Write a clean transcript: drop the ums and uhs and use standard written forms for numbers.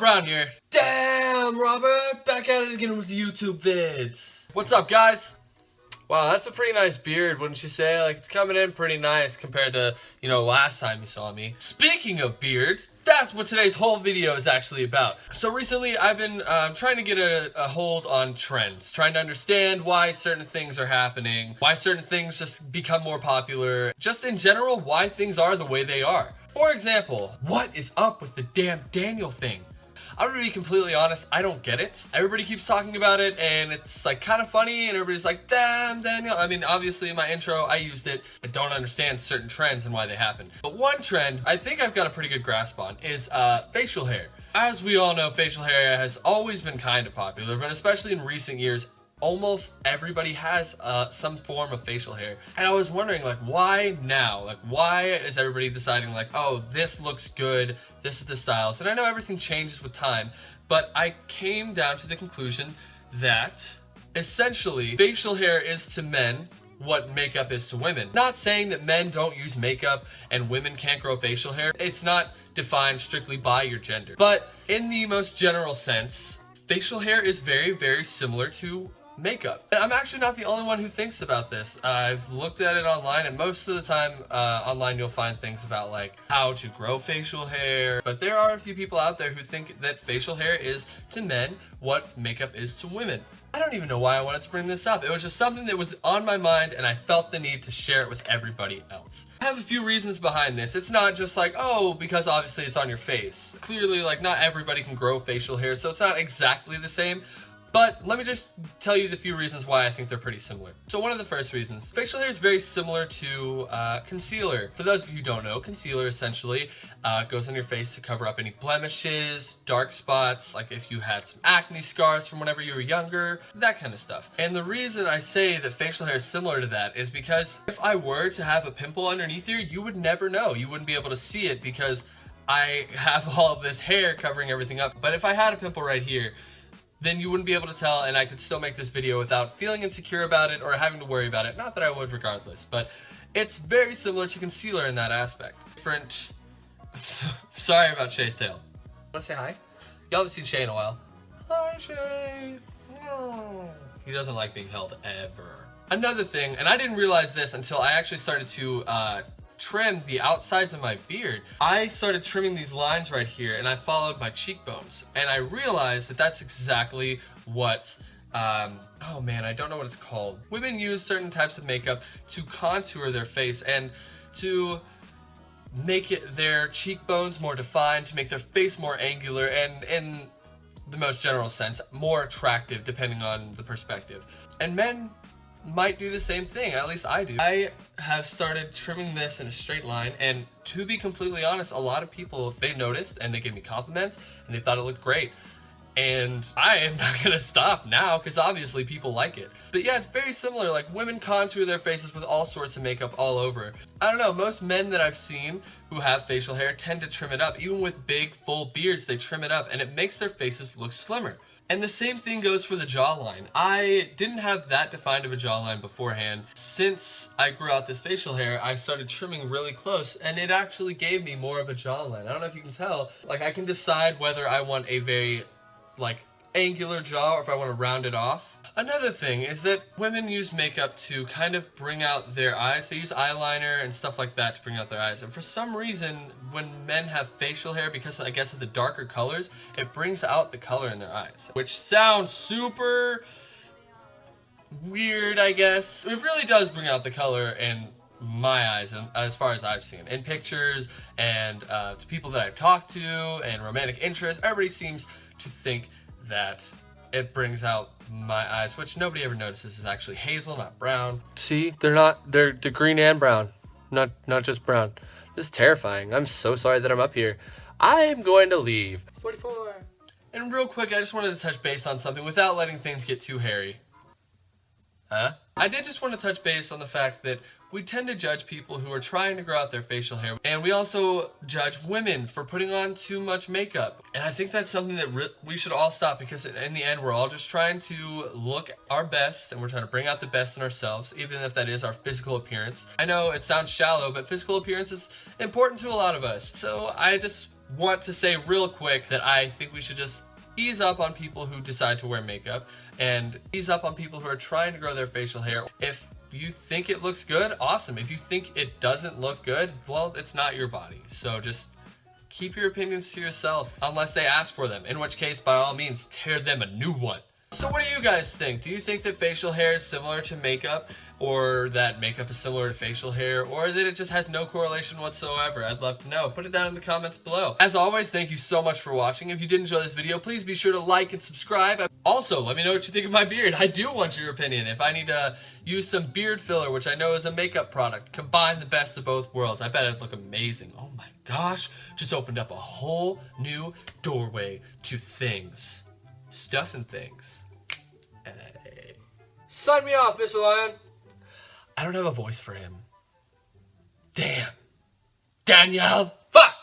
Brown here. Damn, Robert, back at it again with the YouTube vids. What's up, guys? Wow, that's a pretty nice beard, wouldn't you say? Like, it's coming in pretty nice compared to, last time you saw me. Speaking of beards, that's what today's whole video is actually about. So recently, I've been trying to get a hold on trends, trying to understand why certain things are happening, why certain things just become more popular, just in general, why things are the way they are. For example, what is up with the damn Daniel thing? I'm gonna be completely honest, I don't get it. Everybody keeps talking about it and it's like kind of funny and everybody's like, damn Daniel. I mean, obviously in my intro, I used it. I don't understand certain trends and why they happen. But one trend I think I've got a pretty good grasp on is facial hair. As we all know, facial hair has always been kind of popular, but especially in recent years, almost everybody has some form of facial hair. And I was wondering, like, why now? Like, why is everybody deciding, like, oh, this looks good, this is the styles? And I know everything changes with time, but I came down to the conclusion that essentially facial hair is to men what makeup is to women. Not saying that men don't use makeup and women can't grow facial hair. It's not defined strictly by your gender. But in the most general sense, facial hair is very, very similar to makeup. And I'm actually not the only one who thinks about this. I've looked at it online, and most of the time online you'll find things about like how to grow facial hair, but there are a few people out there who think that facial hair is to men what makeup is to women. I don't even know why I wanted to bring this up. It was just something that was on my mind and I felt the need to share it with everybody else. I have a few reasons behind this. It's not just like, oh, because obviously it's on your face. Clearly, like, not everybody can grow facial hair, so it's not exactly the same. But let me just tell you the few reasons why I think they're pretty similar. So one of the first reasons, facial hair is very similar to concealer. For those of you who don't know, concealer essentially goes on your face to cover up any blemishes, dark spots, like if you had some acne scars from whenever you were younger, that kind of stuff. And the reason I say that facial hair is similar to that is because if I were to have a pimple underneath here, you would never know. You wouldn't be able to see it because I have all of this hair covering everything up. But if I had a pimple right here, then you wouldn't be able to tell, and I could still make this video without feeling insecure about it or having to worry about it. Not that I would regardless, but it's very similar to concealer in that aspect. Different. Sorry about Shay's tail. Wanna say hi? Y'all haven't seen Shay in a while. Hi, Shay. No. He doesn't like being held ever. Another thing, and I didn't realize this until I actually started to trim the outsides of my beard. I started trimming these lines right here and I followed my cheekbones, and I realized that that's exactly what oh man, I don't know what it's called. Women use certain types of makeup to contour their face and to make their cheekbones more defined, to make their face more angular, and in the most general sense, more attractive depending on the perspective. And men might do the same thing, at least I do. I have started trimming this in a straight line, and to be completely honest, a lot of people, they noticed and they gave me compliments and they thought it looked great. And I am not gonna stop now because obviously people like it. But yeah, it's very similar. Like, women contour their faces with all sorts of makeup all over. I don't know, most men that I've seen who have facial hair tend to trim it up. Even with big full beards, they trim it up and it makes their faces look slimmer. And the same thing goes for the jawline. I didn't have that defined of a jawline beforehand. Since I grew out this facial hair, I started trimming really close, and it actually gave me more of a jawline. I don't know if you can tell. Like, I can decide whether I want a very, like, angular jaw or if I want to round it off. Another thing is that women use makeup to kind of bring out their eyes. They use eyeliner and stuff like that to bring out their eyes. And for some reason, when men have facial hair, because I guess of the darker colors, it brings out the color in their eyes. Which sounds super weird, I guess. It really does bring out the color in my eyes, and as far as I've seen. In pictures and to people that I've talked to and romantic interests, everybody seems to think that it brings out my eyes, which nobody ever notices is actually hazel, not brown. See, they're green and brown, not just brown. This is terrifying. I'm so sorry that I'm up here. I am going to leave. 44. And real quick, I just wanted to touch base on something without letting things get too hairy. Huh? I did just want to touch base on the fact that we tend to judge people who are trying to grow out their facial hair, and we also judge women for putting on too much makeup. And I think that's something that we should all stop, because in the end, we're all just trying to look our best, and we're trying to bring out the best in ourselves, even if that is our physical appearance. I know it sounds shallow, but physical appearance is important to a lot of us. So I just want to say real quick that I think we should just ease up on people who decide to wear makeup and ease up on people who are trying to grow their facial hair. If you think it looks good, awesome. If you think it doesn't look good, well, it's not your body. So just keep your opinions to yourself, unless they ask for them, in which case, by all means, tear them a new one. So what do you guys think? Do you think that facial hair is similar to makeup, or that makeup is similar to facial hair, or that it just has no correlation whatsoever? I'd love to know. Put it down in the comments below. As always, thank you so much for watching. If you did enjoy this video, please be sure to like and subscribe. Also, let me know what you think of my beard. I do want your opinion. If I need to use some beard filler, which I know is a makeup product, combine the best of both worlds, I bet it'd look amazing. Oh my gosh, just opened up a whole new doorway to things. Stuff and things. Hey. Sign me off, Mr. Lion. I don't have a voice for him. Damn. Danielle. Fuck.